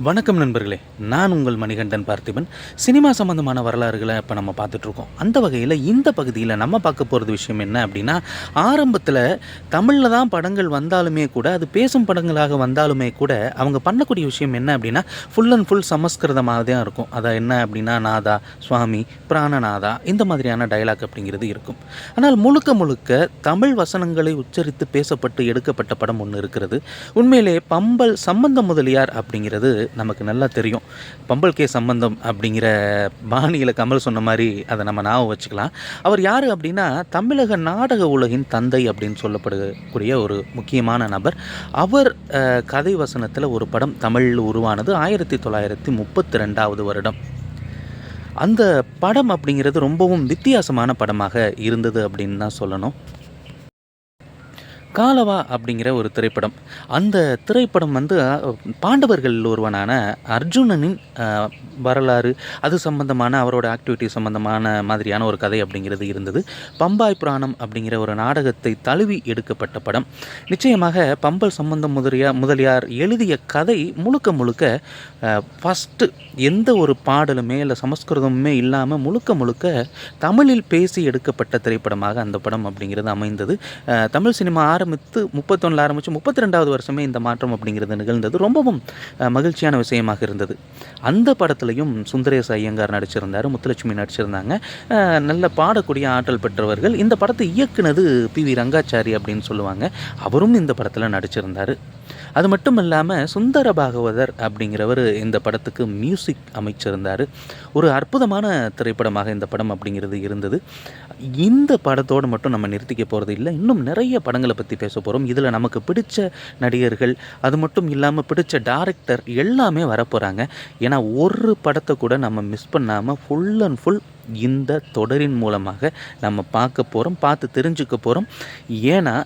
வணக்கம் நண்பர்களே, நான் உங்கள் மணிகண்டன் பார்த்திபன். சினிமா சம்மந்தமான வரலாறுகளை இப்போ நம்ம பார்த்துட்ருக்கோம். அந்த வகையில் இந்த பகுதியில் நம்ம பார்க்க போகிறது விஷயம் என்ன அப்படின்னா, ஆரம்பத்தில் தமிழில் தான் படங்கள் வந்தாலுமே கூட, அது பேசும் படங்களாக வந்தாலுமே கூட, அவங்க பண்ணக்கூடிய விஷயம் என்ன அப்படின்னா, ஃபுல் அண்ட் ஃபுல் சமஸ்கிருதமாக தான் இருக்கும். அதை என்ன அப்படின்னா, நாதா, சுவாமி, பிராணநாதா இந்த மாதிரியான டயலாக் அப்படிங்கிறது இருக்கும். ஆனால் முழுக்க முழுக்க தமிழ் வசனங்களை உச்சரித்து பேசப்பட்டு எடுக்கப்பட்ட படம் ஒன்று இருக்கிறது. உண்மையிலே பம்பல் சம்பந்த முதலியார் அப்படிங்கிறது நமக்கு நல்லா தெரியும். பம்பல் கே சம்பந்தம் அப்படிங்கிற பாணியில் கமல் சொன்ன மாதிரி அதை நம்ம ஞாபகம் வச்சுக்கலாம். அவர் யார் அப்படின்னா, தமிழக நாடக உலகின் தந்தை அப்படின்னு சொல்லப்படக்கூடிய ஒரு முக்கியமான நபர். அவர் கதை வசனத்தில் ஒரு படம் தமிழில் உருவானது 1932 வருடம். அந்த படம் அப்படிங்கிறது ரொம்பவும் வித்தியாசமான படமாக இருந்தது அப்படின்னு தான் சொல்லணும். காலவா அப்படிங்கிற ஒரு திரைப்படம். அந்த திரைப்படம் பாண்டவர்கள் ஒருவனான அர்ஜுனனின் வரலாறு, அது சம்பந்தமான அவரோட ஆக்டிவிட்டி சம்பந்தமான மாதிரியான ஒரு கதை அப்படிங்கிறது இருந்தது. பம்பாய் புராணம் அப்படிங்கிற ஒரு நாடகத்தை தழுவி எடுக்கப்பட்ட படம். நிச்சயமாக பம்பல் சம்பந்தம் முதலியார் எழுதிய கதை முழுக்க முழுக்க ஃபஸ்ட்டு எந்த ஒரு பாடலுமே இல்லை சமஸ்கிருதமுமே இல்லாமல் முழுக்க முழுக்க தமிழில் பேசி எடுக்கப்பட்ட திரைப்படமாக அந்த படம் அப்படிங்கிறது அமைந்தது. தமிழ் சினிமா ஆரம்பித்து 31 ஆரம்பித்து 32வது வருஷமே இந்த மாற்றம் அப்படிங்கிறது நிகழ்ந்தது. ரொம்பவும் மகிழ்ச்சியான விஷயமாக இருந்தது. அந்த படத்துலையும் சுந்தரேச ஐயங்கார் நடிச்சிருந்தார், முத்துலட்சுமி நடிச்சிருந்தாங்க. நல்ல பாடக்கூடிய ஆற்றல் பெற்றவர்கள். இந்த படத்தை இயக்குனது PV ரங்காச்சாரி அப்படின்னு சொல்லுவாங்க. அவரும் இந்த படத்தில் நடிச்சிருந்தார். அது மட்டும் இல்லாமல் சுந்தர பாகவதர் அப்படிங்கிறவர் இந்த படத்துக்கு மியூசிக் அமைச்சிருந்தார். ஒரு அற்புதமான திரைப்படமாக இந்த படம் அப்படிங்கிறது இருந்தது. இந்த படத்தோடு மட்டும் நம்ம நிறுத்திக்க போகிறது இல்லை, இன்னும் நிறைய படங்களை பற்றி பேச போகிறோம். இதில் நமக்கு பிடிச்ச நடிகர்கள், அது மட்டும் இல்லாமல் பிடிச்ச டைரக்டர் எல்லாமே வரப்போகிறாங்க. ஏன்னா ஒரு படத்தை கூட நம்ம மிஸ் பண்ணாமல் ஃபுல் அண்ட் ஃபுல் இந்த தொடரின் மூலமாக நம்ம பார்த்து தெரிஞ்சுக்க போகிறோம். ஏன்னா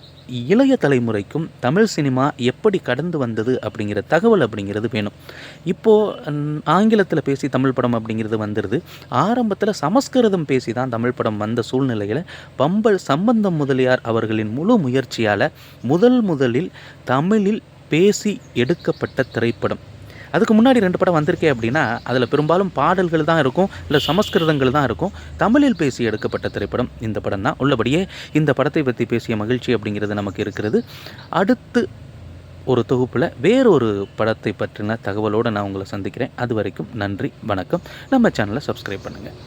இளைய தலைமுறைக்கும் தமிழ் சினிமா எப்படி கடந்து வந்தது அப்படிங்கிற தகவல் அப்படிங்கிறது வேணும். இப்போது ஆங்கிலத்தில் பேசி தமிழ் படம் அப்படிங்கிறது வந்துடுது. ஆரம்பத்தில் சமஸ்கிருதம் பேசி தான் தமிழ் படம் வந்த சூழ்நிலையில் பம்பல் சம்பந்தம் முதலியார் அவர்களின் முழு முயற்சியால் முதலில் தமிழில் பேசி எடுக்கப்பட்ட திரைப்படம். அதுக்கு முன்னாடி 2 படம் வந்திருக்கே அப்படின்னா அதில் பெரும்பாலும் பாடல்கள் தான் இருக்கும், இல்லை சமஸ்கிருதங்கள் தான் இருக்கும். தமிழில் பேசி எடுக்கப்பட்ட திரைப்படம் இந்த படம் தான். உள்ளபடியே இந்த படத்தை பற்றி பேசிய மகிழ்ச்சி அப்படிங்கிறது நமக்கு இருக்கிறது. அடுத்து ஒரு தொகுப்பில் வேறொரு படத்தை பற்றின தகவலோடு நான் உங்களை சந்திக்கிறேன். அது வரைக்கும் நன்றி, வணக்கம். நம்ம சேனலை சப்ஸ்கிரைப் பண்ணுங்கள்.